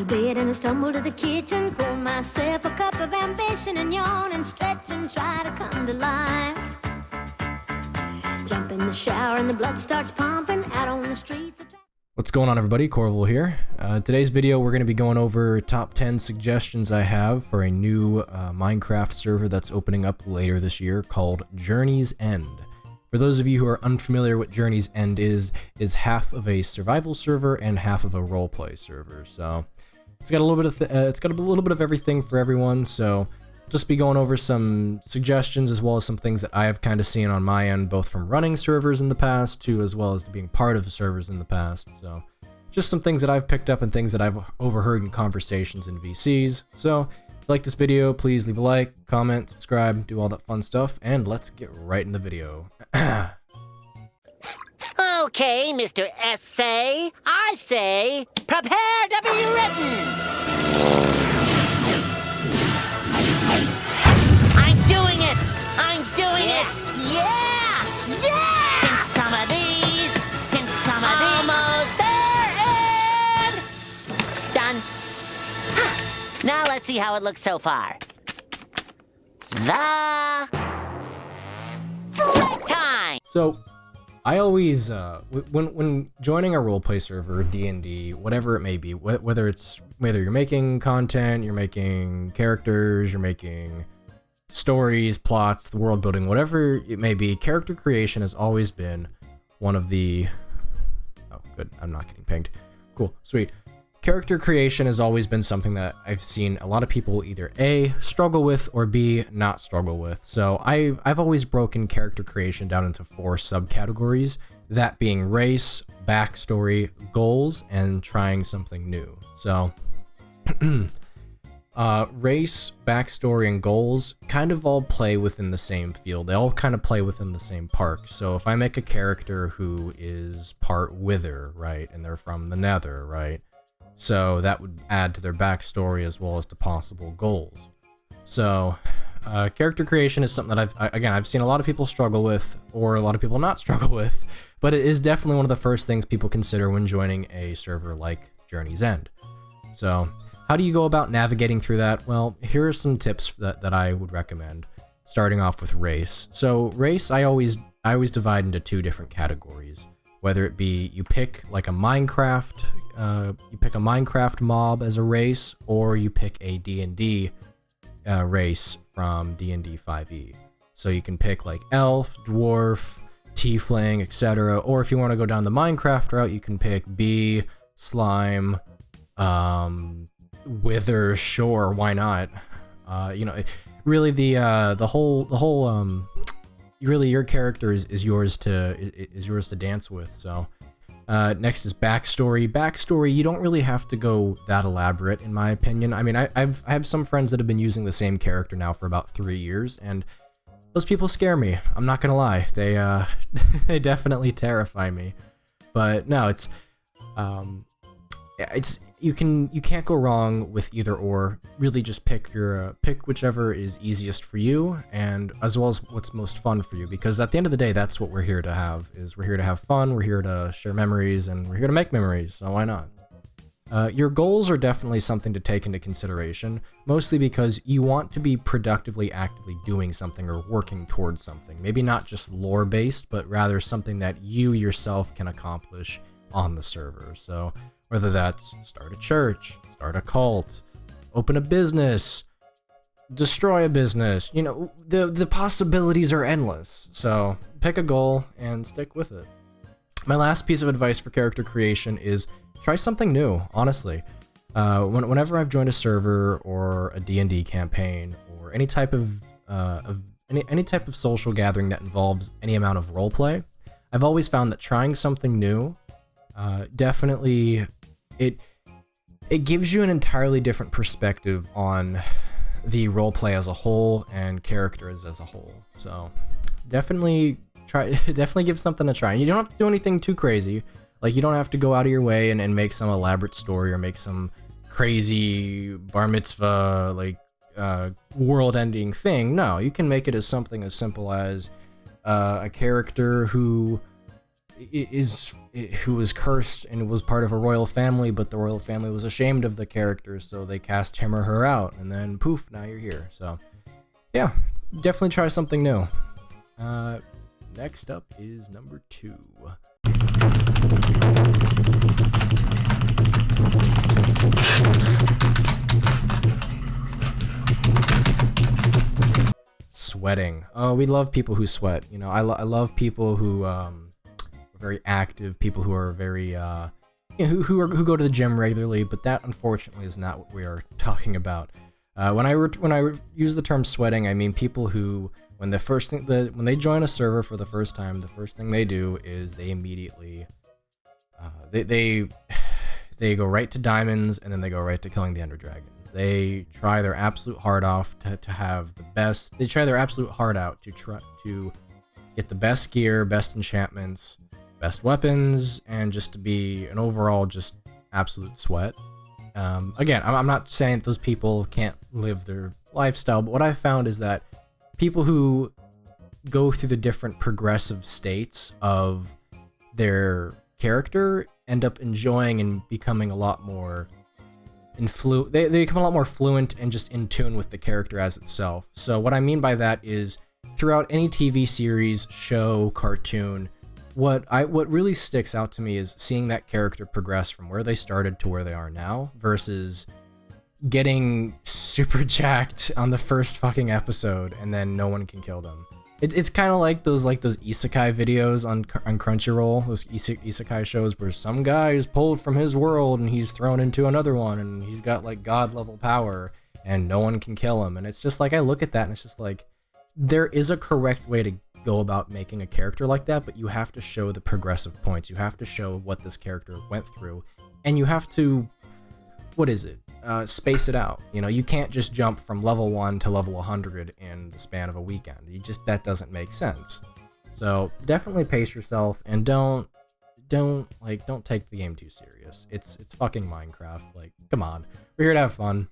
to bed and I stumble to the kitchen, pour myself a cup of ambition and yawn and stretch and try to come to life. Jump in the shower and the blood starts pumping out on the streets. What's going on, everybody? Corvul here. Today's video we're going to be going over top 10 suggestions I have for a new Minecraft server that's opening up later this year called Journey's End. For those of you who are unfamiliar what Journey's End is half of a survival server and half of a roleplay server. So it's got a little bit of everything for everyone. So just be going over some suggestions as well as some things that I have kind of seen on my end, both from running servers in the past to as well as to being part of servers in the past. So just some things that I've picked up and things that I've overheard in conversations in VCs. So if you like this video, please leave a like, comment, subscribe, do all that fun stuff, and let's get right in the video. Okay, Mr. Essay, I say, prepare to be written! I'm doing it! I'm doing it! Yeah! Yeah! In some of these, in some of these. Almost there, and done. Now let's see how it looks so far. The break time! So I always, when joining a roleplay server, D&D, whatever it may be, whether you're making content, you're making characters, you're making stories, plots, the world building, whatever it may be, character creation has always been one of the... Oh, good, I'm not getting pinged. Cool, sweet. Character creation has always been something that I've seen a lot of people either A, struggle with, or B, not struggle with. So I've always broken character creation down into 4 subcategories, that being race, backstory, goals, and trying something new. So race, backstory, and goals kind of all play within the same field. They all kind of play within the same park. So if I make a character who is part Wither, right, and they're from the Nether, right, so that would add to their backstory as well as to possible goals. So character creation is something that I've seen a lot of people struggle with, or a lot of people not struggle with, but it is definitely one of the first things people consider when joining a server like Journey's End. So how do you go about navigating through that? Well, here are some tips that I would recommend, starting off with race. So race, I always divide into 2 different categories. Whether it be you pick like a Minecraft, mob as a race, or you pick a D&D race from D&D 5e. So you can pick like elf, dwarf, tiefling, etc. Or if you want to go down the Minecraft route, you can pick bee, slime, wither, sure, why not? Really the whole really your character is yours to dance with. So next is backstory. Backstory, you don't really have to go that elaborate, in my opinion. I mean, I have some friends that have been using the same character now for about 3 years, and those people scare me. I'm not gonna lie. They they definitely terrify me. But no, it's you can't go wrong with either or. Really just pick whichever is easiest for you, and as well as what's most fun for you, because at the end of the day, that's what we're here to have. We're here to have fun, we're here to share memories, and we're here to make memories, so why not? Your goals are definitely something to take into consideration, mostly because you want to be productively actively doing something or working towards something. Maybe not just lore based, but rather something that you yourself can accomplish on the server. So whether that's start a church, start a cult, open a business, destroy a business, the possibilities are endless. So pick a goal and stick with it. My last piece of advice for character creation is try something new, honestly. Whenever I've joined a server or a D&D campaign or any type of social gathering that involves any amount of roleplay, I've always found that trying something new definitely it gives you an entirely different perspective on the roleplay as a whole and characters as a whole. So definitely give something a try. And you don't have to do anything too crazy. Like, you don't have to go out of your way and make some elaborate story or make some crazy bar mitzvah like world-ending thing. No, you can make it as something as simple as a character who who was cursed and was part of a royal family, but the royal family was ashamed of the character, so they cast him or her out, and then poof, now you're here. So yeah, definitely try something new. Next up is number 2. Sweating. Oh, we love people who sweat. You know, I love people who are very active, people who are very you know, who go to the gym regularly. But that unfortunately is not what we are talking about. When I use the term sweating, I mean people who, when they join a server for the first time, the first thing they do is they immediately they go right to diamonds, and then they go right to killing the Ender Dragon. They try their absolute heart off to have the best. They try their absolute heart out to get the best gear, best enchantments, best weapons, and just to be an overall just absolute sweat. Again, I'm not saying that those people can't live their lifestyle, but what I've found is that people who go through the different progressive states of their character end up enjoying and becoming a lot more they become a lot more fluent and just in tune with the character as itself. So what I mean by that is, throughout any TV series, show, cartoon, what really sticks out to me is seeing that character progress from where they started to where they are now, versus getting super jacked on the first fucking episode and then no one can kill them. It's kind of like those isekai videos on Crunchyroll, those isekai shows where some guy is pulled from his world and he's thrown into another one and he's got like god level power and no one can kill him. And it's just like, I look at that and it's just like, there is a correct way to go about making a character like that, but you have to show the progressive points. You have to show what this character went through, and you have to, space it out. You know, you can't just jump from level 1 to level 100 in the span of a weekend. That doesn't make sense. So definitely pace yourself, and don't take the game too serious. It's fucking Minecraft. Like, come on, we're here to have fun.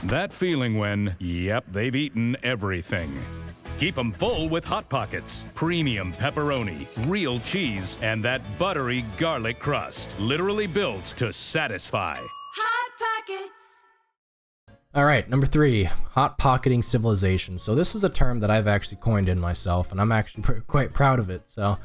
That feeling when, yep, they've eaten everything. Keep them full with Hot Pockets. Premium pepperoni, real cheese, and that buttery garlic crust. Literally built to satisfy. Hot Pockets! Alright, number 3, hot pocketing civilization. So this is a term that I've actually coined in myself, and I'm actually quite proud of it. So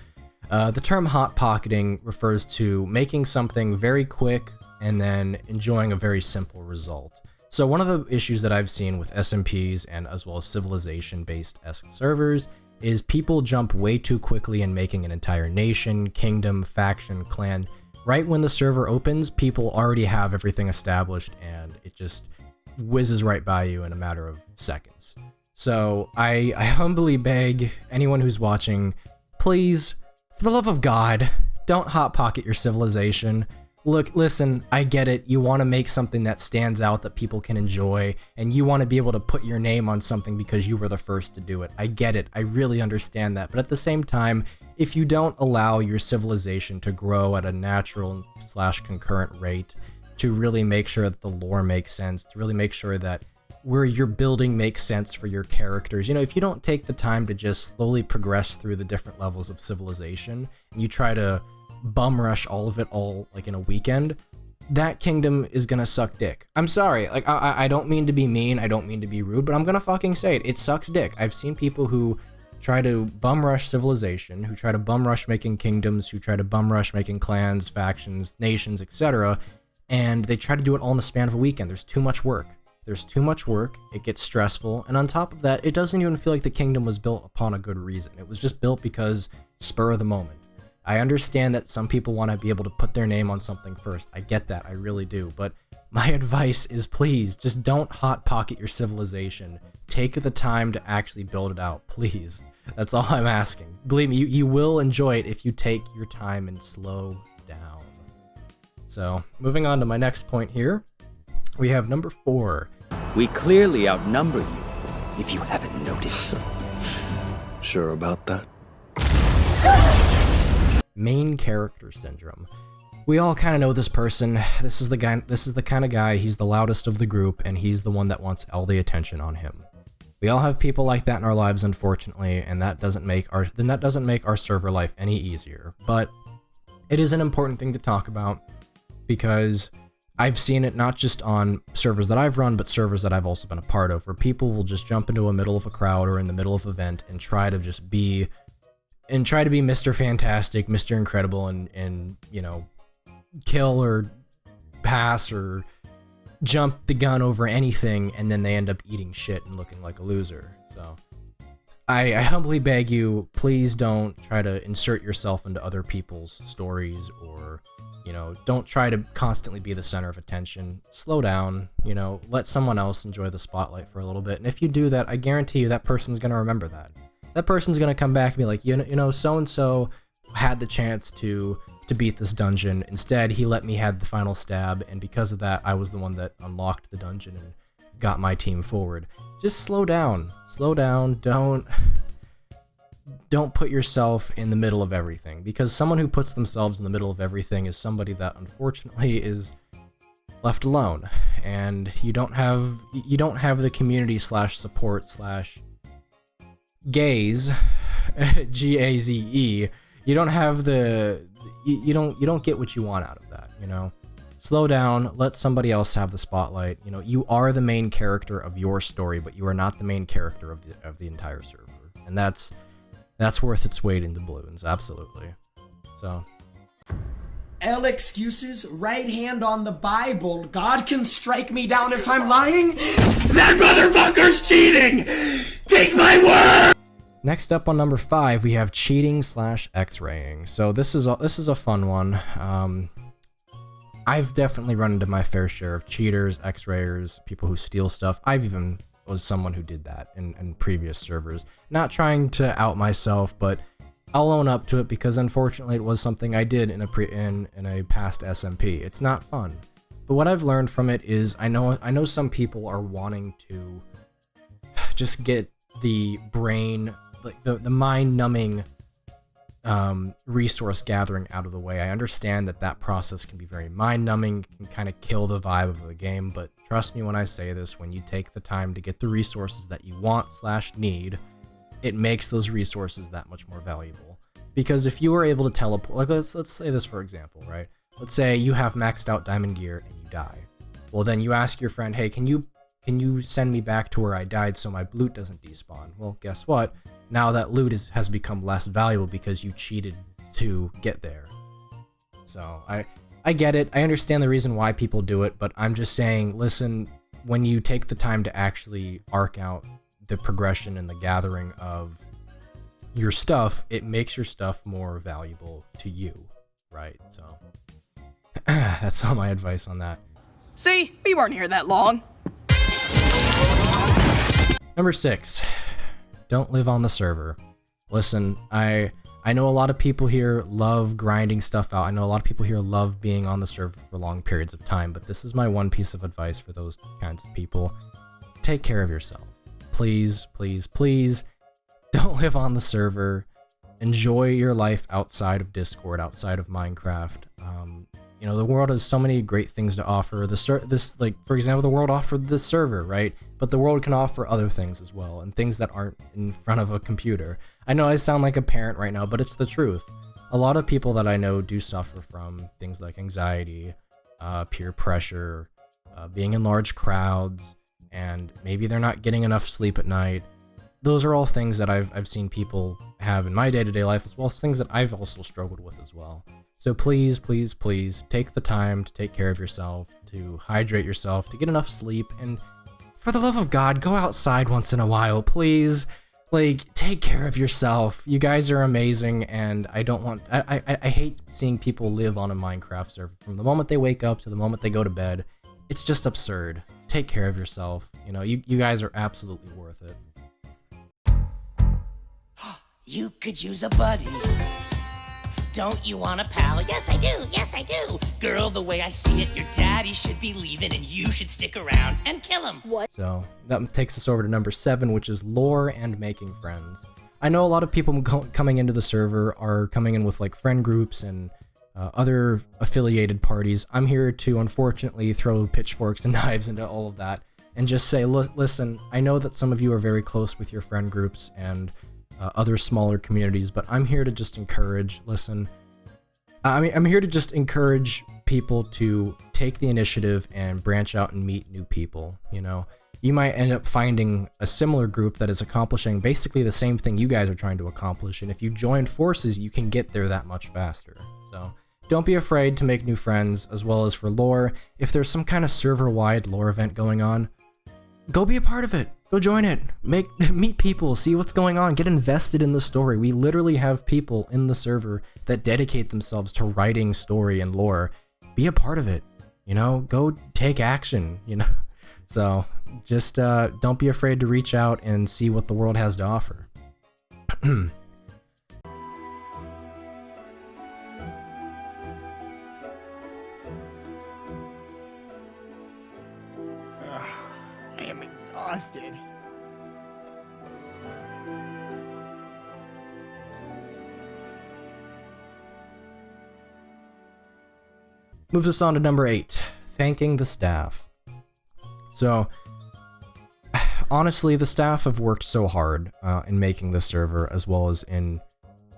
the term hot pocketing refers to making something very quick and then enjoying a very simple result. So one of the issues that I've seen with SMPs and as well as civilization-based servers is people jump way too quickly in making an entire nation, kingdom, faction, clan. Right when the server opens, people already have everything established and it just whizzes right by you in a matter of seconds. So I humbly beg anyone who's watching, please, for the love of God, don't hot pocket your civilization. Look, listen, I get it. You want to make something that stands out that people can enjoy, and you want to be able to put your name on something because you were the first to do it. I get it. I really understand that. But at the same time, if you don't allow your civilization to grow at a natural/concurrent rate, to really make sure that the lore makes sense, to really make sure that where you're building makes sense for your characters, you know, if you don't take the time to just slowly progress through the different levels of civilization, and you try to bum rush all of it all like in a weekend, that kingdom is gonna suck dick. I'm sorry, like I don't mean to be mean, I don't mean to be rude, but I'm gonna fucking say it. It sucks dick. I've seen people who try to bum rush civilization, who try to bum rush making kingdoms, who try to bum rush making clans, factions, nations, etc., and they try to do it all in the span of a weekend. There's too much work. There's too much work, it gets stressful, and on top of that, it doesn't even feel like the kingdom was built upon a good reason. It was just built because spur of the moment. I understand that some people want to be able to put their name on something first. I get that, I really do. But my advice is, please, just don't hot pocket your civilization. Take the time to actually build it out, please. That's all I'm asking. Believe me, you will enjoy it if you take your time and slow down. So, moving on to my next point here, we have number 4. We clearly outnumber you, if you haven't noticed. Sure about that? Main character syndrome. We all kind of know this person. This is the kind of guy, he's the loudest of the group, and he's the one that wants all the attention on him. We all have people like that in our lives, unfortunately, and that doesn't make our server life any easier. But it is an important thing to talk about, because I've seen it not just on servers that I've run, but servers that I've also been a part of, where people will just jump into the middle of a crowd or in the middle of an event and try to be Mr. Fantastic, Mr. Incredible, and you know, kill or pass or jump the gun over anything, and then they end up eating shit and looking like a loser. So I humbly beg you, please don't try to insert yourself into other people's stories, or, you know, don't try to constantly be the center of attention. Slow down, you know, let someone else enjoy the spotlight for a little bit. And if you do that, I guarantee you that person's going to remember that. That person's going to come back and be like, you know, so-and-so had the chance to beat this dungeon. Instead, he let me have the final stab, and because of that, I was the one that unlocked the dungeon and got my team forward. Just slow down. Slow down. Don't put yourself in the middle of everything, because someone who puts themselves in the middle of everything is somebody that unfortunately is left alone, and you don't have the community /support/ gaze, GAZE. You don't have you don't get what you want out of that, you know? Slow down, let somebody else have the spotlight. You know, you are the main character of your story, but you are not the main character of the entire server. And that's worth its weight in doubloons, absolutely. So L excuses, right hand on the Bible. God can strike me down if I'm lying. That motherfucker's cheating! Take my word! Next up on number 5, we have cheating / X-raying. So this is a fun one. I've definitely run into my fair share of cheaters, X-rayers, people who steal stuff. I've even was someone who did that in previous servers. Not trying to out myself, but I'll own up to it, because unfortunately it was something I did in a past SMP. It's not fun. But what I've learned from it is I know some people are wanting to just get the brain, like the mind-numbing resource gathering out of the way. I understand that process can be very mind-numbing, can kind of kill the vibe of the game, but trust me when I say this, when you take the time to get the resources that you want / need, it makes those resources that much more valuable. Because if you were able to teleport, like let's say this for example, right? Let's say you have maxed out diamond gear and you die. Well, then you ask your friend, hey, can you send me back to where I died so my loot doesn't despawn? Well, guess what? Now that loot has become less valuable because you cheated to get there. So I get it. I understand the reason why people do it, but I'm just saying, listen, when you take the time to actually arc out the progression and the gathering of your stuff, it makes your stuff more valuable to you, right? So that's all my advice on that. See, we weren't here that long. Number 6, don't live on the server. Listen, I know a lot of people here love grinding stuff out. I know a lot of people here love being on the server for long periods of time, but this is my one piece of advice for those kinds of people. Take care of yourself. Please, please, please don't live on the server. Enjoy your life outside of Discord, outside of Minecraft. You know, the world has so many great things to offer. Like, for example, the world offered this server, right? But the world can offer other things as well, and things that aren't in front of a computer. I know I sound like a parent right now, but it's the truth. A lot of people that I know do suffer from things like anxiety, peer pressure, being in large crowds, and maybe they're not getting enough sleep at night. Those are all things that I've seen people have in my day-to-day life, as well as things that I've also struggled with as well. So please, please, please take the time to take care of yourself, to hydrate yourself, to get enough sleep, and for the love of God, go outside once in a while, please. Like, take care of yourself. You guys are amazing, and I hate seeing people live on a Minecraft server from the moment they wake up to the moment they go to bed. It's just absurd. Take care of yourself. You know, you guys are absolutely worth it. You could use a buddy. Don't you want a pal? Yes, I do. Yes, I do. Girl, the way I see it, your daddy should be leaving and you should stick around and kill him. What? So that takes us over to number 7, which is lore and making friends. I know a lot of people coming into the server are coming in with like friend groups and other affiliated parties. I'm here to unfortunately throw pitchforks and knives into all of that and just say, listen, I know that some of you are very close with your friend groups and other smaller communities, but I'm here to just encourage, I'm here to just encourage people to take the initiative and branch out and meet new people, you know? You might end up finding a similar group that is accomplishing basically the same thing you guys are trying to accomplish, and if you join forces, you can get there that much faster. So don't be afraid to make new friends, as well as for lore. If there's some kind of server-wide lore event going on, go be a part of it. Go join it. Meet people, see what's going on, get invested in the story. We literally have people in the server that dedicate themselves to writing story and lore. Be a part of it, you know? Go take action, you know? So just don't be afraid to reach out and see what the world has to offer. I am exhausted. Moves us on to number 8, thanking the staff. So, honestly, the staff have worked so hard in making this server, as well as in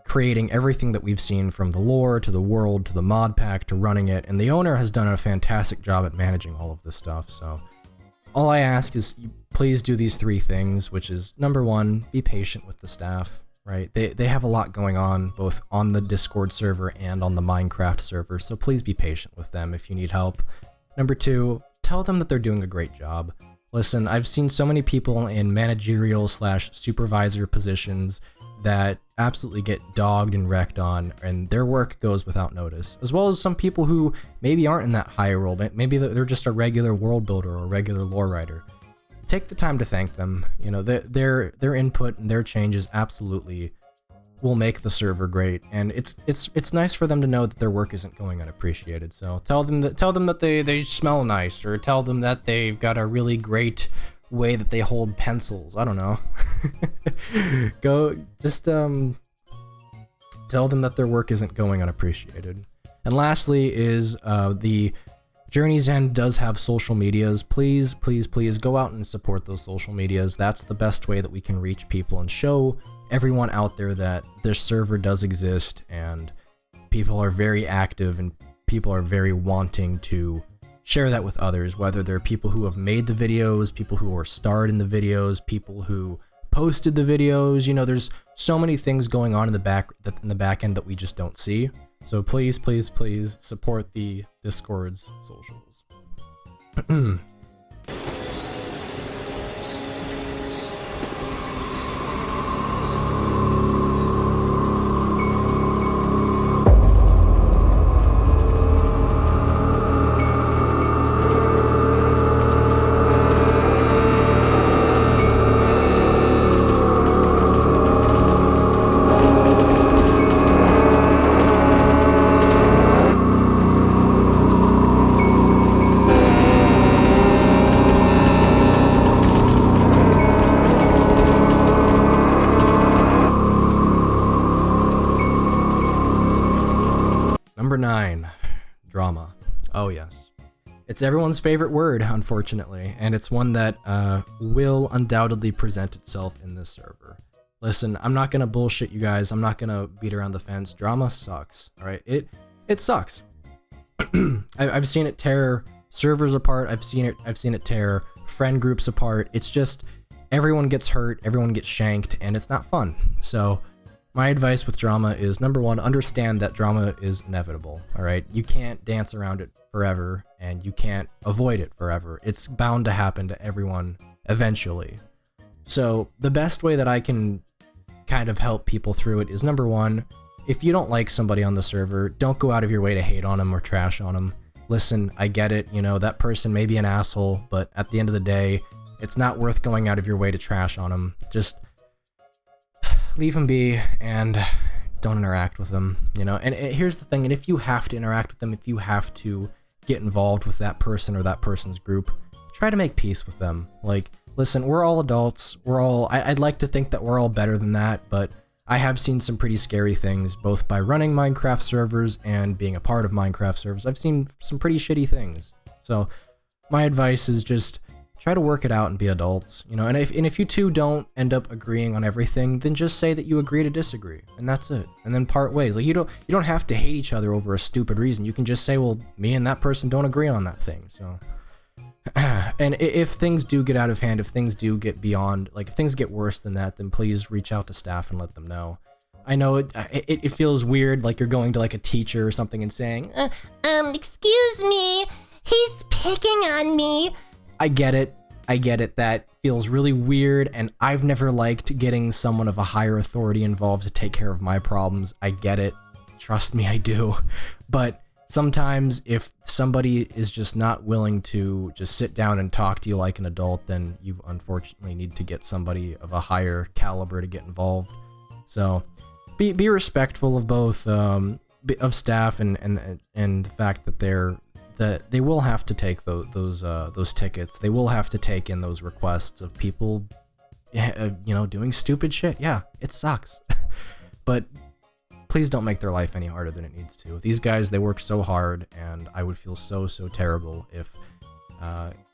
creating everything that we've seen, from the lore to the world to the mod pack to running it, and the owner has done a fantastic job at managing all of this stuff. So all I ask is please do these 3 things, which is number 1, be patient with the staff, right? They have a lot going on, both on the Discord server and on the Minecraft server, so please be patient with them if you need help. Number 2, tell them that they're doing a great job. Listen, I've seen so many people in managerial/supervisor positions that absolutely get dogged and wrecked on, and their work goes without notice, as well as some people who maybe aren't in that higher role, maybe they're just a regular world builder or a regular lore writer. Take the time to thank them. You know, their input and their changes absolutely will make the server great, and it's nice for them to know that their work isn't going unappreciated. So tell them that they smell nice, or tell them that they've got a really great way that they hold pencils. I don't know. Go just tell them that their work isn't going unappreciated. And lastly is the Journey's End does have social medias. Please go out and support those social medias. That's the best way that we can reach people and show everyone out there that this server does exist, and people are very active and people are very wanting to share that with others, whether they're people who have made the videos, people who are starred in the videos, people who posted the videos. You know, there's so many things going on in the back end that we just don't see. So please support the Discord's socials. Number 9, drama. Oh yes. It's everyone's favorite word, unfortunately, and it's one that will undoubtedly present itself in this server. Listen, I'm not gonna bullshit you guys, I'm not gonna beat around the fence. Drama sucks, alright? It sucks. I've seen it tear servers apart, I've seen it tear friend groups apart. It's just, everyone gets hurt, everyone gets shanked, and it's not fun. So my advice with drama is, number 1, understand that drama is inevitable, alright? You can't dance around it forever, and you can't avoid it forever. It's bound to happen to everyone eventually. So the best way that I can kind of help people through it is, number 1, if you don't like somebody on the server, don't go out of your way to hate on them or trash on them. Listen, I get it, you know, that person may be an asshole, but at the end of the day, it's not worth going out of your way to trash on them. Just leave them be and don't interact with them, you know? And here's the thing, and if you have to interact with them, if you have to get involved with that person or that person's group, try to make peace with them. Like, listen, we're all adults, I'd like to think that we're all better than that, but I have seen some pretty scary things, both by running Minecraft servers and being a part of Minecraft servers. I've seen some pretty shitty things. So my advice is just try to work it out and be adults, you know. And if you two don't end up agreeing on everything, then just say that you agree to disagree, and that's it. And then part ways. Like you don't have to hate each other over a stupid reason. You can just say, well, me and that person don't agree on that thing. So, and if things do get out of hand, if things do get beyond, like if things get worse than that, then please reach out to staff and let them know. I know it feels weird, like you're going to like a teacher or something and saying, excuse me, he's picking on me. I get it. That feels really weird, and I've never liked getting someone of a higher authority involved to take care of my problems. I get it. Trust me, I do. But sometimes if somebody is just not willing to just sit down and talk to you like an adult, then you unfortunately need to get somebody of a higher caliber to get involved. So be respectful of both of staff and the fact that they will have to take those tickets. They will have to take in those requests of people, you know, doing stupid shit. Yeah, it sucks, but please don't make their life any harder than it needs to. These guys, they work so hard, and I would feel so terrible if,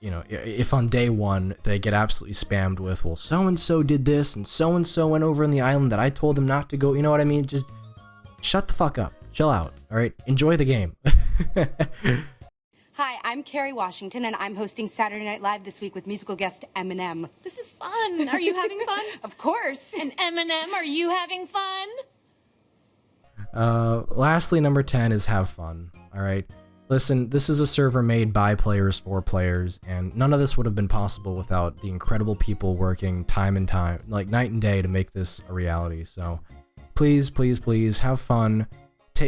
you know, if on day one they get absolutely spammed with, well, so-and-so did this, and so-and-so went over on the island that I told them not to go. You know what I mean? Just shut the fuck up. Chill out, all right? Enjoy the game. Hi, I'm Kerry Washington, and I'm hosting Saturday Night Live this week with musical guest Eminem. This is fun. Are you having fun? Of course. And Eminem, are you having fun? Lastly, number 10 is have fun, all right? Listen, this is a server made by players for players, and none of this would have been possible without the incredible people working time and time, like night and day, to make this a reality. So please, please, please have fun.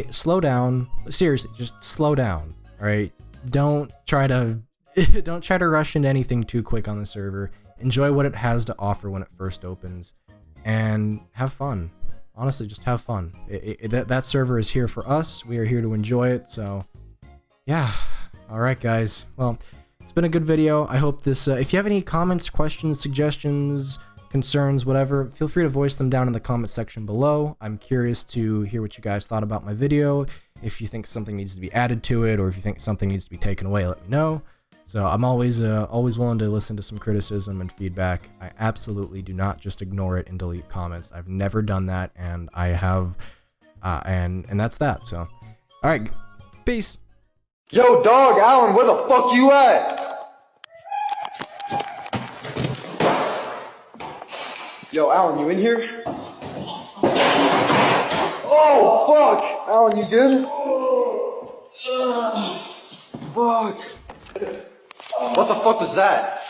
Slow down. Seriously, just slow down, all right? Don't try to rush into anything too quick on the server. Enjoy what it has to offer when it first opens, and have fun. Honestly, just have fun. That server is here for us. We are here to enjoy it. So, yeah. All right, guys. Well, it's been a good video. I hope this. If you have any comments, questions, suggestions, concerns, whatever, feel free to voice them down in the comment section below. I'm curious to hear what you guys thought about my video. If you think something needs to be added to it, or if you think something needs to be taken away, let me know. So I'm always willing to listen to some criticism and feedback. I absolutely do not just ignore it and delete comments. I've never done that, and I have, and that's that. So, all right, peace. Yo, dog, Alan, where the fuck you at? Yo, Alan, you in here? Oh, fuck! Alan, you good? Fuck. What the fuck was that?